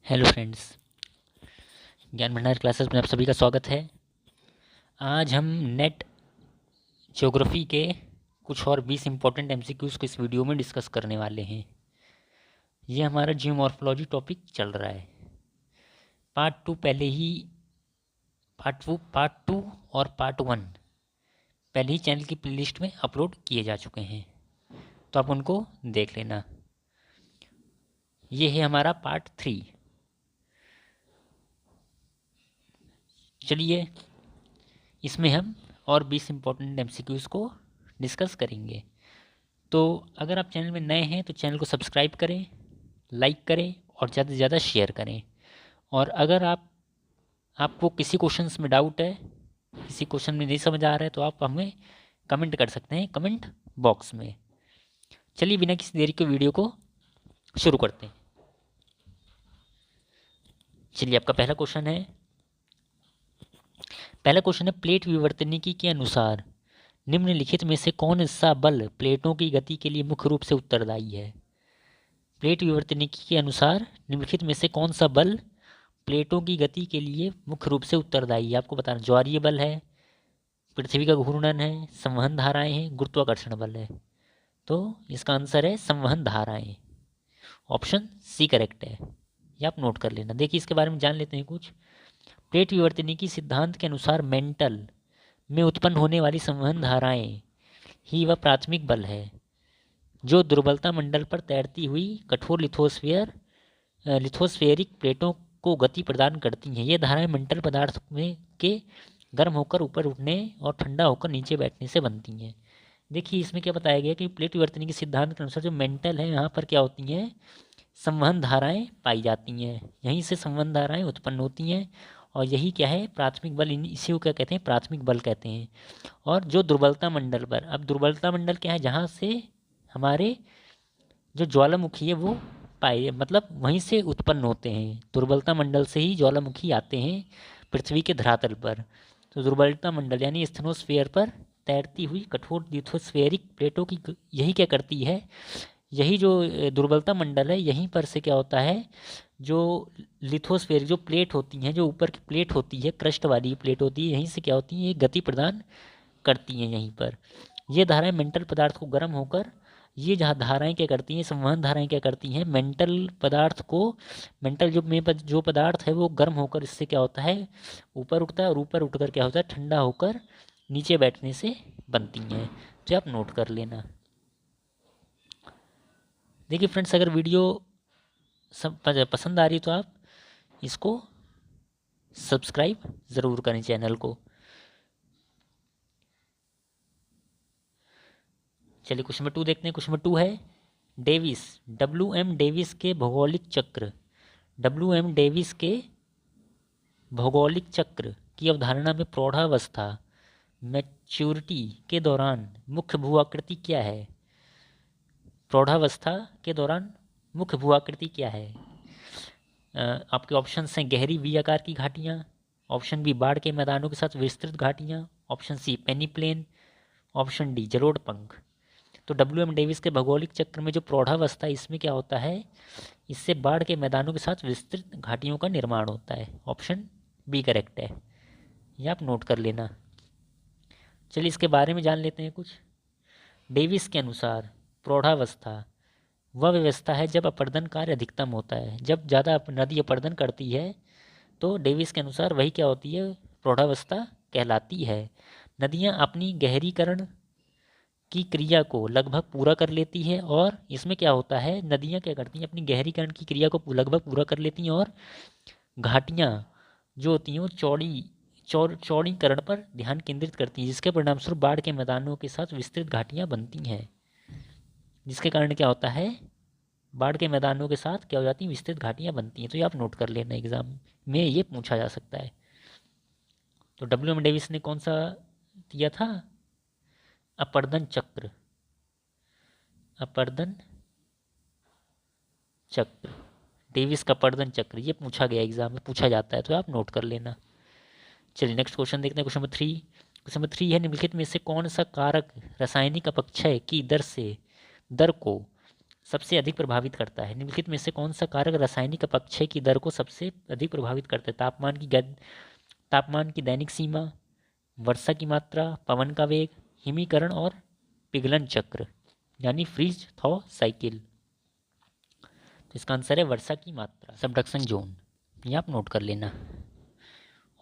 Hello friends, ज्ञान भंडार classes में आप सभी का स्वागत है। आज हम नेट ज्योग्राफी के कुछ और 20 इंपॉर्टेंट एमसीक्यूज़ को इस वीडियो में डिस्कस करने वाले हैं। ये हमारा जियोमॉर्फोलॉजी टॉपिक चल रहा है। पार्ट टू पहले ही पार्ट टू और पार्ट वन पहले ही चैनल की प्लेलिस्ट में अपलोड किए जा चुके हैं, तो आप उनको देख लेना। ये है हमारा पार्ट थ्री। चलिए, इसमें हम और 20 इंपॉर्टेंट एमसीक्यूज़ को डिस्कस करेंगे। तो अगर आप चैनल में नए हैं तो चैनल को सब्सक्राइब करें, लाइक करें और ज़्यादा से ज़्यादा शेयर करें। और अगर आपको किसी क्वेश्चंस में डाउट है, किसी क्वेश्चन में नहीं समझ आ रहा है, तो आप हमें कमेंट कर सकते हैं कमेंट बॉक्स में। चलिए, बिना किसी देरी के वीडियो को शुरू करते हैं। चलिए, आपका पहला क्वेश्चन है प्लेट विवर्तनिकी के अनुसार निम्नलिखित में से कौन सा बल प्लेटों की गति के लिए मुख्य रूप से उत्तरदायी है। प्लेट विवर्तनिकी के अनुसार निम्नलिखित में से कौन सा बल प्लेटों की गति के लिए मुख्य रूप से उत्तरदायी है। आपको बताना, ज्वारीय बल है, पृथ्वी का घूर्णन है, संवहन धाराएं हैं, गुरुत्वाकर्षण बल है। तो इसका आंसर है संवहन धाराएं। ऑप्शन सी करेक्ट है, ये आप नोट कर लेना। देखिए, इसके बारे में जान लेते हैं कुछ। प्लेट विवर्तनिकी सिद्धांत के अनुसार मेंटल में उत्पन्न होने वाली संवहन धाराएं ही वह प्राथमिक बल है जो दुर्बलता मंडल पर तैरती हुई कठोर लिथोस्फेरिक प्लेटों को गति प्रदान करती हैं। ये धाराएं मेंटल पदार्थ में के गर्म होकर ऊपर उठने और ठंडा होकर नीचे बैठने से बनती हैं। देखिए, इसमें क्या बताया गया कि प्लेट विवर्तनिकी के सिद्धांत के अनुसार जो मेंटल है, यहाँ पर क्या होती हैं, संवहन धाराएं पाई जाती हैं। यहीं से संवहन धाराएं उत्पन्न होती हैं और यही क्या है, प्राथमिक बल। इसी को क्या कहते हैं, प्राथमिक बल कहते हैं। और जो दुर्बलता मंडल पर, अब दुर्बलता मंडल क्या है, जहाँ से हमारे जो ज्वालामुखी है वो पाए, मतलब वहीं से उत्पन्न होते हैं। दुर्बलता मंडल से ही ज्वालामुखी आते हैं पृथ्वी के धरातल पर। तो दुर्बलता मंडल यानी स्थेनोस्फीयर पर तैरती हुई कठोर लिथोस्फेरिक प्लेटों की यही क्या करती है, यही जो दुर्बलता मंडल है, यहीं पर से क्या होता है, जो लिथोस्फेरिक जो प्लेट होती हैं, जो ऊपर की प्लेट होती है, क्रस्ट वाली प्लेट होती है, यहीं से क्या होती है, ये गति प्रदान करती हैं। यहीं पर ये धाराएं मेंटल पदार्थ को गर्म होकर, ये जहाँ धाराएं क्या करती हैं, संवहन धाराएं क्या करती हैं, मेंटल पदार्थ को, मेंटल जो पदार्थ है वो गर्म होकर इससे क्या होता है, ऊपर उठता है और ऊपर उठकर क्या होता है, ठंडा होकर नीचे बैठने से बनती हैं। तो आप नोट कर लेना। देखिए फ्रेंड्स, अगर वीडियो सब पसंद आ रही है तो आप इसको सब्सक्राइब ज़रूर करें चैनल को। चलिए, क्वेश्चन नंबर 2 देखते हैं। क्वेश्चन नंबर 2 है डेविस, WM डेविस के भौगोलिक चक्र, WM डेविस के भौगोलिक चक्र की अवधारणा में प्रौढ़ावस्था, मैच्योरिटी के दौरान मुख्य भू आकृति क्या है। प्रौढ़ावस्था के दौरान मुख्य भू आकृति क्या है। आपके ऑप्शंस हैं गहरी वी आकार की घाटियाँ, ऑप्शन बी बाढ़ के मैदानों के साथ विस्तृत घाटियाँ, option C peneplain, option D जलोढ़ पंख। तो WM डेविस के भौगोलिक चक्र में जो प्रौढ़ावस्था, इसमें क्या होता है, इससे बाढ़ के मैदानों के साथ विस्तृत घाटियों का निर्माण होता है। ऑप्शन बी करेक्ट है, ये आप नोट कर लेना। चलिए, इसके बारे में जान लेते हैं कुछ। डेविस के अनुसार प्रौढ़ावस्था वह व्यवस्था है जब अपर्दन कार्य अधिकतम होता है। जब ज़्यादा नदी अपर्दन करती है तो डेविस के अनुसार वही क्या होती है, प्रौढ़ावस्था कहलाती है। नदियाँ अपनी गहरीकरण की क्रिया को लगभग पूरा कर लेती है, और इसमें क्या होता है, नदियाँ क्या करती हैं, अपनी गहरीकरण की क्रिया को लगभग पूरा कर लेती हैं और घाटियाँ जो होती हैं वो चौड़ीकरण पर ध्यान केंद्रित करती हैं, जिसके परिणामस्वरूप बाढ़ के मैदानों के साथ विस्तृत घाटियाँ बनती हैं। जिसके कारण क्या होता है, बाढ़ के मैदानों के साथ क्या हो जाती हैं, विस्तृत घाटियाँ बनती हैं। तो ये आप नोट कर लेना, एग्जाम में ये पूछा जा सकता है। तो WM डेविस ने कौन सा दिया था, अपर्दन चक्र, अपर्दन चक्र, डेविस का अपर्दन चक्र, ये पूछा गया, एग्जाम में पूछा जाता है, तो आप नोट कर लेना। चलिए, नेक्स्ट क्वेश्चन देखते हैं। Question number 3। क्वेश्चन नंबर 3 है निम्नलिखित में से कौन सा कारक रासायनिक अपक्षय की दर को सबसे अधिक प्रभावित करता है? निम्नलिखित में से कौन सा कारक रासायनिक अपक्षय की दर को सबसे अधिक प्रभावित करता है? तापमान की दैनिक सीमा, वर्षा की मात्रा, पवन का वेग, हिमीकरण और पिघलन चक्र यानी फ्रीज थॉ साइकिल। तो इसका आंसर है वर्षा की मात्रा। सबडक्शन जोन, ये आप नोट कर लेना।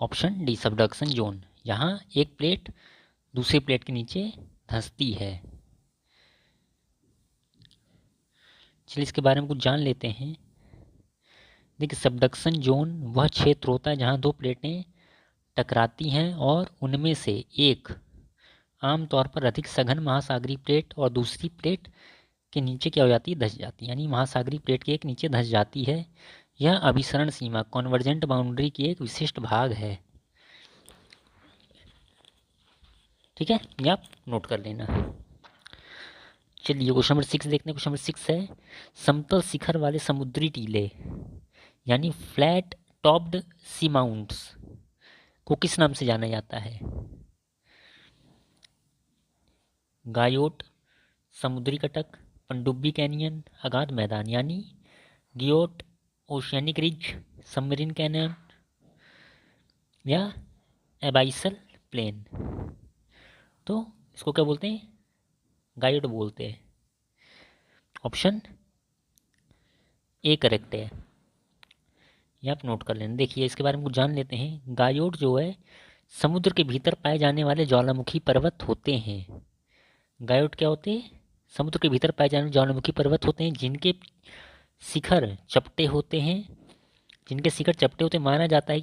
ऑप्शन डी सबडक्शन जोन, यहाँ एक प्लेट दूसरी प्लेट के नीचे धंसती है। चलिए इसके बारे में कुछ जान लेते हैं। देखिए सबडक्शन जोन वह क्षेत्र होता है जहाँ दो प्लेटें टकराती हैं और उनमें से एक आमतौर पर अधिक सघन महासागरीय प्लेट और दूसरी प्लेट के नीचे क्या हो जाती है, धंस जाती है, यानी महासागरीय प्लेट के एक नीचे धंस जाती है। यह अभिसरण सीमा कॉन्वर्जेंट बाउंड्री की एक विशिष्ट भाग है। ठीक है, ये आप नोट कर लेना। चलिए क्वेश्चन नंबर 6 देखते हैं। क्वेश्चन नंबर 6 है समतल शिखर वाले समुद्री टीले यानी फ्लैट टॉप्ड सी माउंट्स को किस नाम से जाना जाता है? गायोट, समुद्री कटक, पनडुब्बी कैनियन, अगाध मैदान यानी गियोट, ओशियानिक रिज, सबमरीन कैनियन या एबाइसल प्लेन। तो इसको क्या बोलते हैं? गायोट बोलते हैं। ऑप्शन ए करेक्ट है, ये आप नोट कर लेना। देखिए इसके बारे में कुछ जान लेते हैं। गायोट जो है समुद्र के भीतर पाए जाने वाले ज्वालामुखी पर्वत होते हैं। गायोट क्या होते हैं? समुद्र के भीतर पाए जाने वाले ज्वालामुखी पर्वत होते हैं जिनके शिखर चपटे होते हैं। माना जाता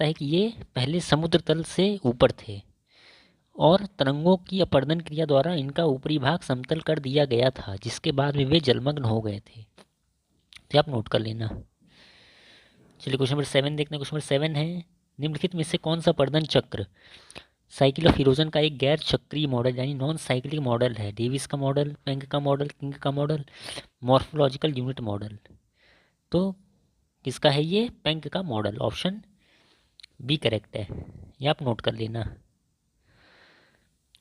है कि ये पहले समुद्र तल से ऊपर थे और तरंगों की अपर्दन क्रिया द्वारा इनका ऊपरी भाग समतल कर दिया गया था, जिसके बाद में वे जलमग्न हो गए थे। तो आप नोट कर लेना। चलिए क्वेश्चन नंबर 7 देखते हैं। क्वेश्चन नंबर 7 है निम्नलिखित में से कौन सा अपर्दन चक्र साइकिल ऑफ इरोजन का एक गैर चक्रीय मॉडल यानी नॉन साइक्लिक मॉडल है? डेविस का मॉडल, पेंक का मॉडल, किंग का मॉडल, मॉर्फोलॉजिकल यूनिट मॉडल। तो किसका है ये? पेंक का मॉडल। ऑप्शन बी करेक्ट है, ये आप नोट कर लेना।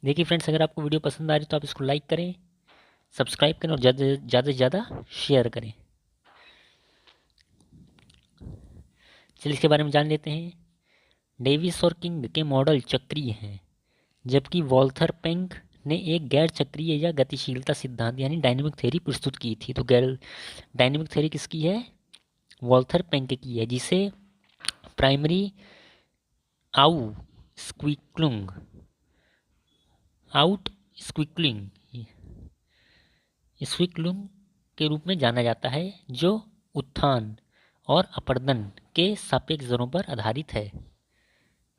देखिए फ्रेंड्स, अगर आपको वीडियो पसंद आ रही है तो आप इसको लाइक करें, सब्सक्राइब करें और ज़्यादा से ज़्यादा शेयर करें। चलिए इसके बारे में जान लेते हैं। डेविस और किंग के मॉडल चक्रीय हैं, जबकि वॉल्थर पेंक ने एक गैर चक्रीय या गतिशीलता सिद्धांत यानी डायनेमिक थ्योरी प्रस्तुत की थी। तो गैर डायनेमिक थ्योरी किसकी है? वॉल्थर पेंक की है, जिसे प्राइमरी आउ स्क्विक्लिंग के रूप में जाना जाता है, जो उत्थान और अपर्दन के सापेक्ष दरों पर आधारित है।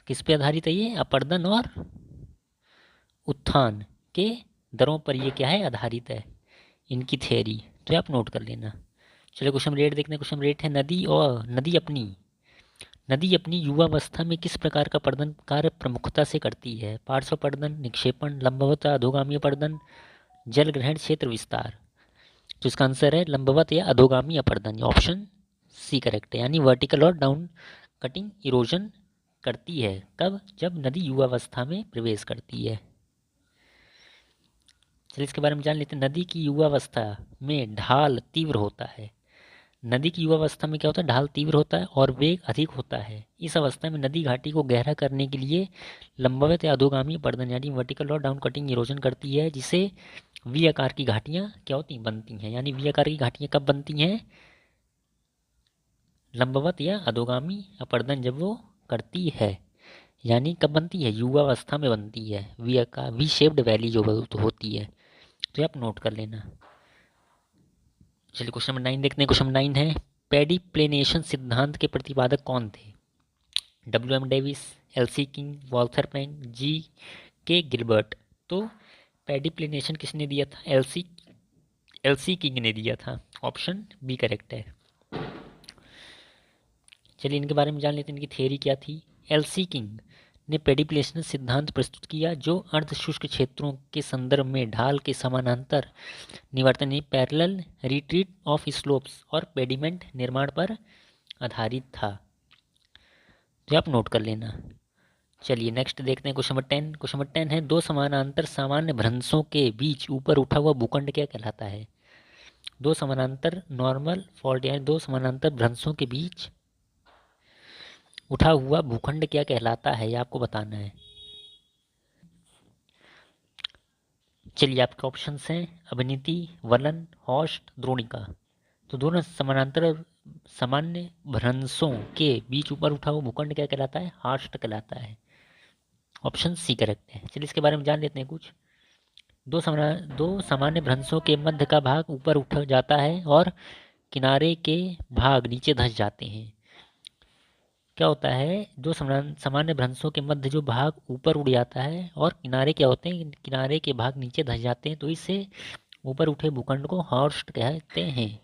किस पे आधारित है ये? अपर्दन और उत्थान के दरों पर ये क्या है? आधारित है इनकी थ्योरी। तो आप नोट कर लेना। चलिए क्वेश्चन नंबर 8 देखते हैं। क्वेश्चन नंबर 8 है नदी अपनी युवावस्था में किस प्रकार का अपर्दन कार्य प्रमुखता से करती है? पार्श्व अपर्दन, निक्षेपण, लंबवत अधोगामी अपर्दन, जल ग्रहण क्षेत्र विस्तार। तो इसका आंसर है लंबवत या अधोगामी अपर्दन। ऑप्शन सी करेक्ट है, यानी वर्टिकल और डाउन कटिंग इरोजन करती है। कब? जब नदी युवावस्था में प्रवेश करती है। चलिए इसके बारे में जान लेते हैं। नदी की युवावस्था में ढाल तीव्र होता है। नदी की युवावस्था में क्या होता है? ढाल तीव्र होता है और वेग अधिक होता है। इस अवस्था में नदी घाटी को गहरा करने के लिए लंबवत या अधोगामी अपर्दन यानी वर्टिकल और डाउन कटिंग इरोजन करती है, जिसे वी आकार की घाटियाँ क्या होती? बनती हैं। यानी वी आकार की घाटियाँ कब बनती हैं? लंबवत या अधोगामी अपर्दन जब वो करती है। यानी कब बनती है? युवावस्था में बनती है। वी शेप्ड वैली जो होती है। तो आप नोट कर लेना। चलिए क्वेश्चन नंबर 9 देखते हैं। क्वेश्चन नंबर 9 है पेडिप्लेनेशन सिद्धांत के प्रतिपादक कौन थे? WM Davis, LC king, Walther Penck, G.K. Gilbert. तो पेडिप्लेनेशन किसने दिया था? LC किंग ने दिया था। ऑप्शन बी करेक्ट है। चलिए इनके बारे में जान लेते हैं, इनकी थ्योरी क्या थी। LC किंग ने पेडिप्लेशन सिद्धांत प्रस्तुत किया, जो अर्ध शुष्क क्षेत्रों के संदर्भ में ढाल के समानांतर निवर्तन पैरेलल रिट्रीट ऑफ स्लोप्स और पेडिमेंट निर्माण पर आधारित था। तो आप नोट कर लेना। चलिए नेक्स्ट देखते हैं क्वेश्चन नंबर 10। क्वेश्चन नंबर 10 है, दो समानांतर सामान्य भ्रंशों के बीच ऊपर उठा हुआ भूखंड क्या कहलाता है? दो समानांतर नॉर्मल फॉल्ट यानी दो समानांतर भ्रंशों के बीच उठा हुआ भूखंड क्या कहलाता है, ये आपको बताना है। चलिए आपके ऑप्शंस हैं अवनीति, वलन, हौष्ट, द्रोणिका। तो दोनों समानांतर और सामान्य भ्रंशों के बीच ऊपर उठा हुआ भूखंड क्या कहलाता है? हौष्ट कहलाता है। ऑप्शन सी करेक्ट है। चलिए इसके बारे में जान लेते हैं कुछ। दो सामान्य भ्रंशों के मध्य का भाग ऊपर उठ जाता है और किनारे के भाग नीचे धंस जाते हैं। क्या होता है, दो सामान्य भ्रंशों के मध्य जो भाग ऊपर उड़ जाता है और किनारे क्या होते हैं, किनारे के भाग नीचे धंस जाते हैं, तो इससे ऊपर उठे भूखंड को हॉर्स्ट कहते हैं।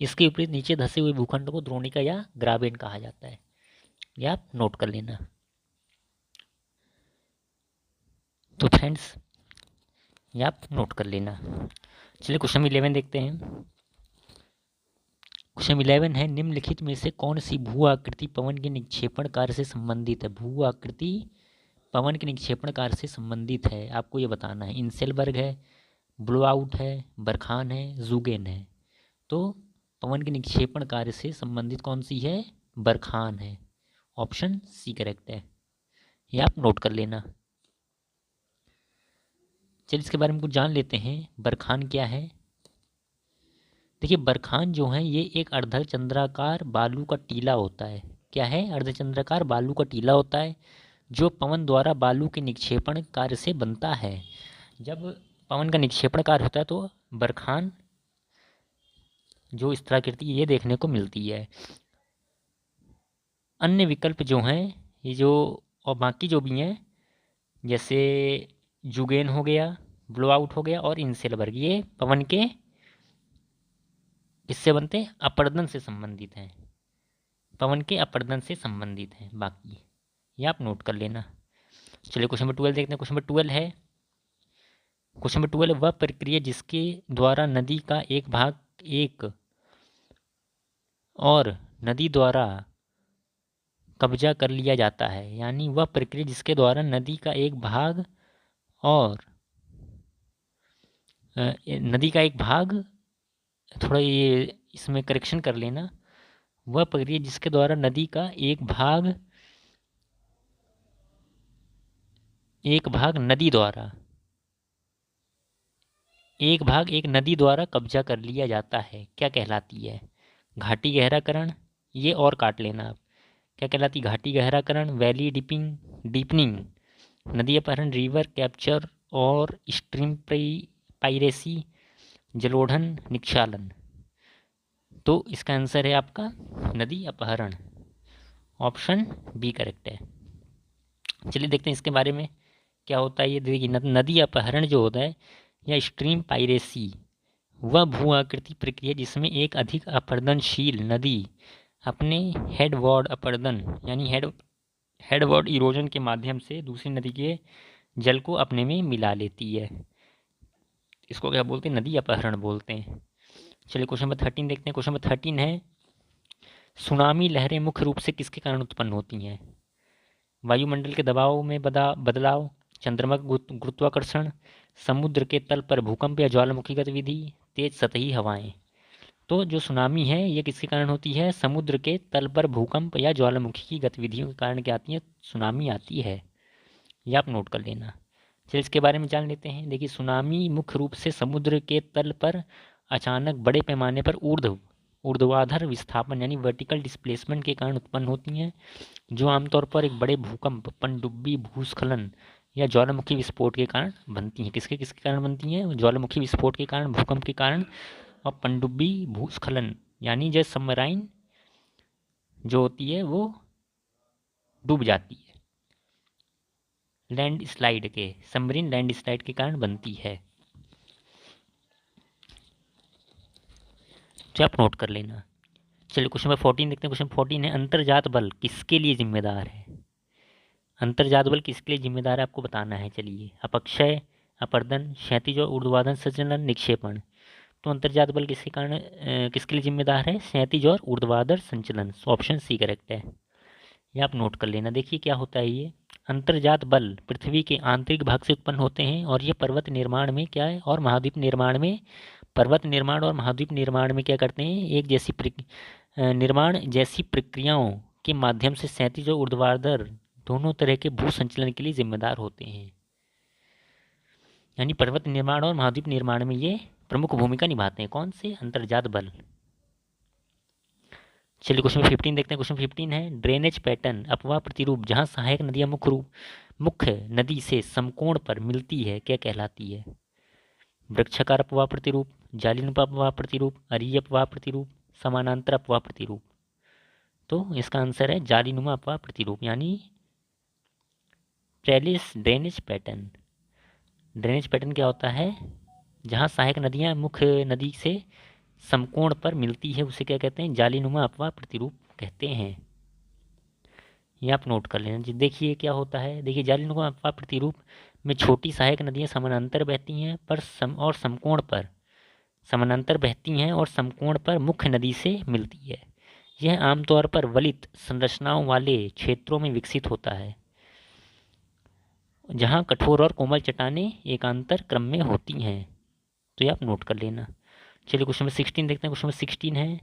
इसके विपरीत नीचे धंसे हुए भूखंड को द्रोणिका या ग्राबेन कहा जाता है। ये आप नोट कर लेना। तो फ्रेंड्स ये आप नोट कर लेना। चलिए क्वेश्चन 11 देखते हैं। क्वेश्चन 11 है, निम्नलिखित में से कौन सी भू आकृति पवन के निक्षेपण कार्य से संबंधित है? भू आकृति पवन के निक्षेपण कार्य से संबंधित है, आपको ये बताना है। इंसेलबर्ग है, ब्लो आउट है, बरखान है, जूगेन है। तो पवन के निक्षेपण कार्य से संबंधित कौन सी है? बरखान है। ऑप्शन सी करेक्ट है। ये आप नोट कर लेना। चलिए इसके बारे में कुछ जान लेते हैं। बरखान क्या है? देखिए बरखान जो है ये एक अर्धचंद्राकार बालू का टीला होता है। क्या है? अर्धचंद्राकार बालू का टीला होता है जो पवन द्वारा बालू के निक्षेपण कार्य से बनता है। जब पवन का निक्षेपण कार्य होता है तो बरखान जो स्थलाकृति ये देखने को मिलती है। अन्य विकल्प जो हैं ये जो और बाकी जो भी हैं जैसे जुगेन हो गया, ब्लो आउट हो गया और इंसेलबर्ग, ये पवन के किससे बनते हैं? अपर्दन से संबंधित हैं। पवन के अपर्दन से संबंधित हैं बाकी, ये आप नोट कर लेना। चलिए क्वेश्चन नंबर 12 देखते हैं। क्वेश्चन नंबर 12 है, क्वेश्चन नंबर 12 वह प्रक्रिया जिसके द्वारा नदी का एक भाग एक और नदी द्वारा कब्जा कर लिया जाता है। यानी वह प्रक्रिया जिसके द्वारा नदी का एक भाग और नदी का एक भाग, थोड़ा ये इसमें करेक्शन कर लेना। वह प्रक्रिया जिसके द्वारा नदी का एक भाग नदी द्वारा एक भाग एक नदी द्वारा कब्जा कर लिया जाता है, क्या कहलाती है? घाटी गहराकरण, ये और काट लेना आप। क्या कहलाती? घाटी गहराकरण, वैली डीपनिंग, नदी अपहरण, रिवर कैप्चर और स्ट्रीम पाइरेसी, जलोढ़न, निक्षालन। तो इसका आंसर है आपका नदी अपहरण। ऑप्शन बी करेक्ट है। चलिए देखते हैं इसके बारे में क्या होता है। ये देखिए नदी अपहरण जो होता है या स्ट्रीम पाइरेसी वह भू आकृति प्रक्रिया जिसमें एक अधिक अपरदनशील नदी अपने हेडवर्ड अपरदन यानी हेडवर्ड इरोजन के माध्यम से दूसरी नदी के जल को अपने में मिला लेती है। इसको क्या बोलते हैं? नदी अपहरण बोलते हैं। चलिए क्वेश्चन नंबर 13 देखते हैं। क्वेश्चन नंबर 13 है, सुनामी लहरें मुख्य रूप से किसके कारण उत्पन्न होती हैं? वायुमंडल के दबाव में बदलाव, चंद्रमा का गुरुत्वाकर्षण, समुद्र के तल पर भूकंप या ज्वालामुखी गतिविधि, तेज सतही हवाएं। तो जो सुनामी है ये किसके कारण होती है? समुद्र के तल पर भूकंप या ज्वालामुखी की गतिविधियों के कारण क्या आती है? सुनामी आती है। ये आप नोट कर लेना। चलिए इसके बारे में जान लेते हैं। देखिए सुनामी मुख्य रूप से समुद्र के तल पर अचानक बड़े पैमाने पर ऊर्ध्वाधर विस्थापन यानी वर्टिकल डिस्प्लेसमेंट के कारण उत्पन्न होती हैं, जो आमतौर पर एक बड़े भूकंप, पनडुब्बी, भूस्खलन या ज्वालामुखी विस्फोट के कारण बनती हैं। किसके किसके कारण बनती हैं? ज्वालामुखी विस्फोट के कारण, भूकंप के कारण और पनडुब्बी भूस्खलन यानी जब सबमराइन जो होती है वो डूब जाती है, सबमरीन लैंड स्लाइड के कारण बनती है। तो आप नोट कर लेना। चलिए क्वेश्चन नंबर 14 देखते हैं। क्वेश्चन 14 है, अंतर्जात बल किसके लिए जिम्मेदार है? अंतर्जात बल किसके लिए जिम्मेदार है आपको बताना है। चलिए अपक्षय, अपर्दन, क्षैतिज और ऊर्ध्वाधर संचलन, निक्षेपण। तो अंतर्जात बल किसके कारण किसके लिए जिम्मेदार है? क्षैतिज और ऊर्ध्वाधर संचलन। ऑप्शन सी करेक्ट है। ये आप नोट कर लेना। देखिए क्या होता है ये अंतर्जात बल पृथ्वी के आंतरिक भाग से उत्पन्न होते हैं और ये पर्वत निर्माण में क्या है, और महाद्वीप निर्माण में, पर्वत निर्माण और महाद्वीप निर्माण में क्या करते हैं, एक जैसी निर्माण जैसी प्रक्रियाओं के माध्यम से क्षैतिज और ऊर्ध्वाधर दोनों तरह के भू संचलन के लिए जिम्मेदार होते हैं। यानी पर्वत निर्माण और महाद्वीप निर्माण में ये प्रमुख भूमिका निभाते हैं। कौन से? अंतर्जात बल। चलिए क्वेश्चन 15 देखते हैं। क्वेश्चन 15 है ड्रेनेज पैटर्न अपवाह प्रतिरूप जहाँ सहायक नदियाँ मुख्य नदी से समकोण पर मिलती है क्या कहलाती है? वृक्षाकार अपवाह प्रतिरूप, जालीनुमा अपवाह प्रतिरूप, अरीय अपवाह प्रतिरूप, समानांतर अपवाह प्रतिरूप। तो इसका आंसर है जालीनुमा अपवाह प्रतिरूप यानी trellis drainage pattern. Drainage pattern क्या होता है? जहाँ सहायक नदियाँ मुख्य नदी से समकोण पर मिलती है उसे क्या कहते हैं? जालीनुमा अपवाह प्रतिरूप कहते हैं। ये आप नोट कर लेना जी। देखिए क्या होता है, देखिए जालीनुमा अपवाह प्रतिरूप में छोटी सहायक नदियाँ समानांतर बहती हैं पर समकोण पर समानांतर बहती हैं और समकोण पर मुख्य नदी से मिलती है। यह आमतौर पर वलित संरचनाओं वाले क्षेत्रों में विकसित होता है जहाँ कठोर और कोमल चट्टानें एकांतर क्रम में होती हैं। तो ये आप नोट कर लेना। चलिए क्वेश्चन नंबर 16 देखते हैं। क्वेश्चन नंबर 16 है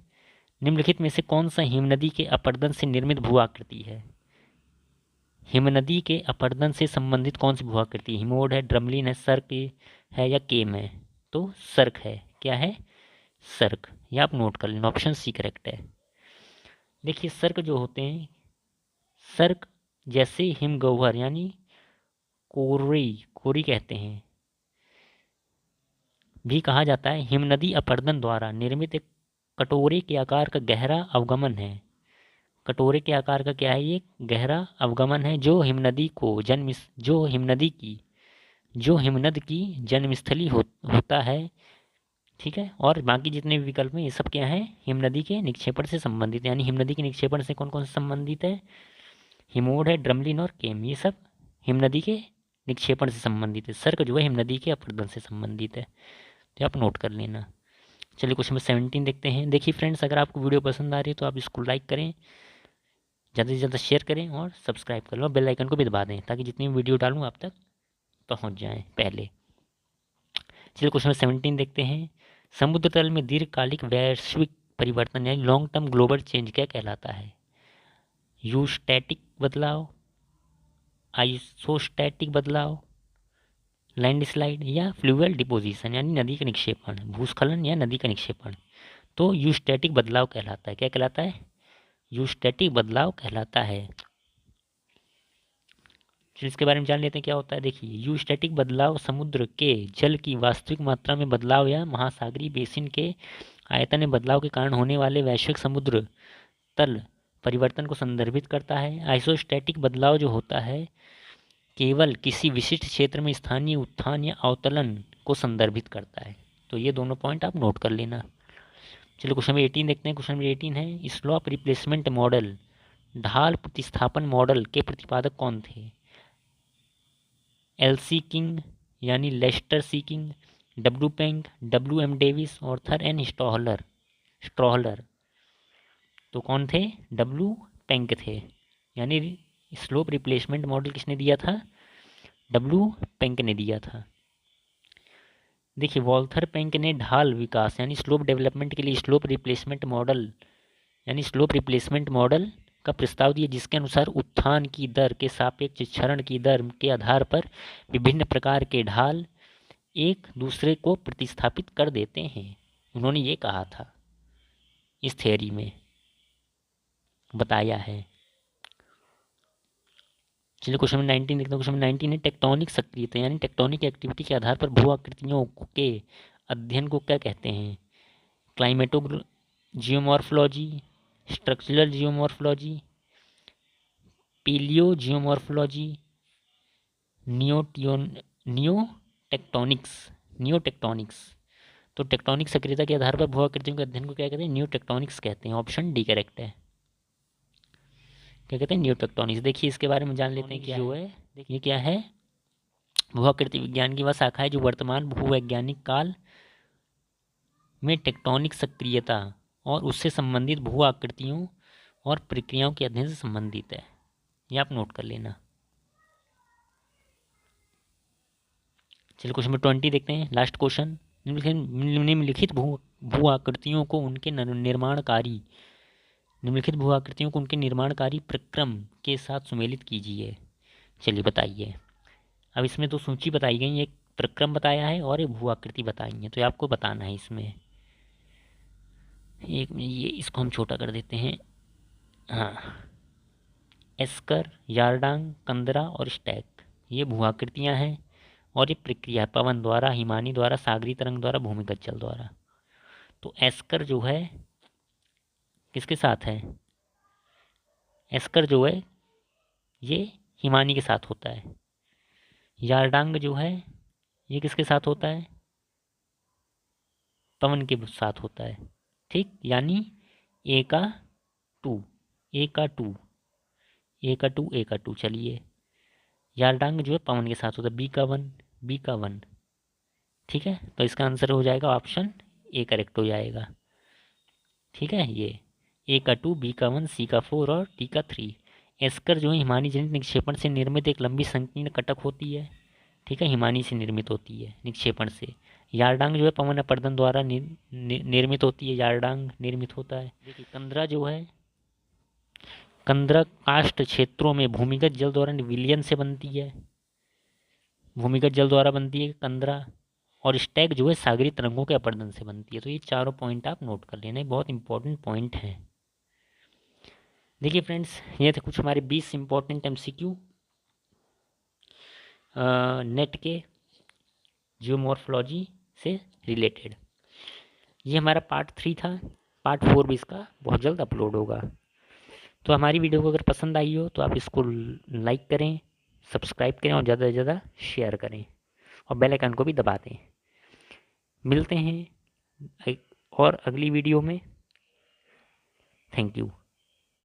निम्नलिखित में से कौन सा हिमनदी के अपरदन से निर्मित भू आकृति है? हिमनदी के अपरदन से संबंधित कौन सी भू आकृति है? हिमोड है, ड्रमलिन है, सर्क है या केम है? तो सर्क है। क्या है? सर्क। यह आप नोट कर लेना, ऑप्शन सी करेक्ट है। देखिए सर्क जो होते हैं, सर्क जैसे हिमगह्वर यानी कोरी कहते हैं भी कहा जाता है, हिमनदी अपरदन द्वारा निर्मित एक कटोरे के आकार का गहरा अवगमन है। कटोरे के आकार का क्या है? ये गहरा अवगमन है जो हिमनदी की जन्मस्थली होता है। ठीक है, और बाकी जितने भी विकल्प हैं ये सब क्या है? हिमनदी के निक्षेपण से संबंधित। यानी हिमनदी के निक्षेपण से कौन कौन से संबंधित है? हिमोड है, ड्रमलिन और केम, ये सब हिमनदी के निक्षेपण से संबंधित है। सर्क जो है हिमनदी के अपरदन से संबंधित है। तो आप नोट कर लेना। चलिए क्वेश्चन नंबर 17 देखते हैं। देखिए फ्रेंड्स, अगर आपको वीडियो पसंद आ रही है तो आप इसको लाइक करें, ज़्यादा से ज़्यादा शेयर करें और सब्सक्राइब कर लो, बेल आइकन को भी दबा दें ताकि जितनी भी वीडियो डालूँ आप तक पहुँच जाएँ पहले। चलिए क्वेश्चन नंबर 17 देखते हैं। समुद्र तल में दीर्घकालिक वैश्विक परिवर्तन यानी लॉन्ग टर्म ग्लोबल चेंज क्या कहलाता है? यूस्टैटिक बदलाव, आइसोस्टैटिक बदलाव, लैंडस्लाइड या फ्लूवियल डिपोजिशन यानी नदी का निक्षेपण, भूस्खलन या नदी का निक्षेपण। तो यूस्टैटिक बदलाव कहलाता है। क्या कहलाता है? यूस्टैटिक बदलाव कहलाता है। चलिए इसके बारे में जान लेते हैं क्या होता है। देखिए यूस्टैटिक बदलाव समुद्र के जल की वास्तविक मात्रा में बदलाव या महासागरीय बेसिन के आयतन में बदलाव के कारण होने वाले वैश्विक समुद्र तल परिवर्तन को संदर्भित करता है। आइसोस्टैटिक बदलाव जो होता है केवल किसी विशिष्ट क्षेत्र में स्थानीय उत्थान या अवतलन को संदर्भित करता है। तो ये दोनों पॉइंट आप नोट कर लेना। चलिए क्वेश्चन नंबर 18 देखते हैं। क्वेश्चन नंबर 18 है स्लोप रिप्लेसमेंट मॉडल, ढाल प्रतिस्थापन मॉडल के प्रतिपादक कौन थे? एल.सी. किंग यानी लेस्टर सी किंग, डब्ल्यू पेंक, डब्ल्यू.एम. डेविस और थर एन स्ट्रॉहलर। तो कौन थे? डब्ल्यू पेंक थे। यानी स्लोप रिप्लेसमेंट मॉडल किसने दिया था? डब्ल्यू पेंक ने दिया था। देखिए वॉल्थर पेंक ने ढाल विकास यानी स्लोप डेवलपमेंट के लिए स्लोप रिप्लेसमेंट मॉडल का प्रस्ताव दिया, जिसके अनुसार उत्थान की दर के सापेक्ष क्षरण की दर के आधार पर विभिन्न प्रकार के ढाल एक दूसरे को प्रतिस्थापित कर देते हैं। उन्होंने ये कहा था, इस थ्योरी में बताया है। चलिए क्वेश्चन नंबर 19 देखते हैं। क्वेश्चन नंबर 19 है टेक्टोनिक सक्रियता यानी टेक्टोनिक एक्टिविटी के आधार पर भू आकृतियों के अध्ययन को क्या कहते हैं? Geomorphology, structural geomorphology, palaeo geomorphology, neotectonics. तो टेक्टोनिक सक्रियता के आधार पर भू आकृतियों के अध्ययन को क्या कहते हैं? नियोटेक्टोनिक्स कहते हैं। ऑप्शन डी करेक्ट है। क्या कहते हैं? नियोटेक्टोनिक्स। देखिए इसके बारे में जान लेते हैं क्या है। देखिए क्या है? भूआकृति विज्ञान की वह शाखा है जो वर्तमान भूवैज्ञानिक काल में टेक्टोनिक सक्रियता और उससे संबंधित भू आकृतियों और प्रक्रियाओं के अध्ययन से संबंधित है। ये आप नोट कर लेना। चलिए क्वेश्चन नंबर 20 देखते हैं, लास्ट क्वेश्चन। निम्नलिखित भू आकृतियों को उनके निर्माणकारी प्रक्रम के साथ सुमेलित कीजिए। चलिए बताइए। अब इसमें तो सूची बताई गई, एक प्रक्रम बताया है और एक भू आकृति बताई है, तो ये आपको बताना है इसमें। एक ये इसको हम छोटा कर देते हैं। हाँ, एस्कर, यारडांग, कंदरा और स्टैक, ये भू आकृतियाँ हैं और ये प्रक्रिया है पवन द्वारा, हिमानी द्वारा, सागरी तरंग द्वारा, भूमिगत जल द्वारा। तो एस्कर जो है किसके साथ है? एस्कर जो है ये हिमानी के साथ होता है। यारडांग जो है ये किसके साथ होता है? पवन के साथ होता है। ठीक, यानी ए का टू, ए का टू, ए का टू, ए का टू। चलिए, यारडांग जो है पवन के साथ होता है, बी का वन, बी का वन। ठीक है, तो इसका आंसर हो जाएगा ऑप्शन ए करेक्ट हो जाएगा। ठीक है, ये ए का टू, बी का वन, सी का फोर और डी का थ्री। एस्कर जो है हिमानी जनित निक्षेपण से निर्मित एक लंबी संकीर्ण कटक होती है। ठीक है, हिमानी से निर्मित होती है निक्षेपण से। यारडांग जो है पवन अपर्दन द्वारा निर्मित होती है, यारडांग निर्मित होता है। देखिए, कंदरा जो है, कंदरा काष्ठ क्षेत्रों में भूमिगत जल द्वारा विलयन से बनती है, भूमिगत जल द्वारा बनती है कंदरा। और स्टैग जो है सागरी तरंगों के अपर्दन से बनती है। तो ये चारों पॉइंट आप नोट कर लेना, बहुत इंपॉर्टेंट पॉइंट हैं। देखिए फ्रेंड्स, ये थे कुछ हमारे 20 इंपॉर्टेंट MCQ नेट के जियोमॉर्फोलॉजी से रिलेटेड। ये हमारा पार्ट 3 था। पार्ट 4 भी इसका बहुत जल्द अपलोड होगा। तो हमारी वीडियो को अगर पसंद आई हो तो आप इसको लाइक करें, सब्सक्राइब करें और ज़्यादा से ज़्यादा शेयर करें और बेल आइकन को भी दबा दें। मिलते हैं एक और अगली वीडियो में। Thank you.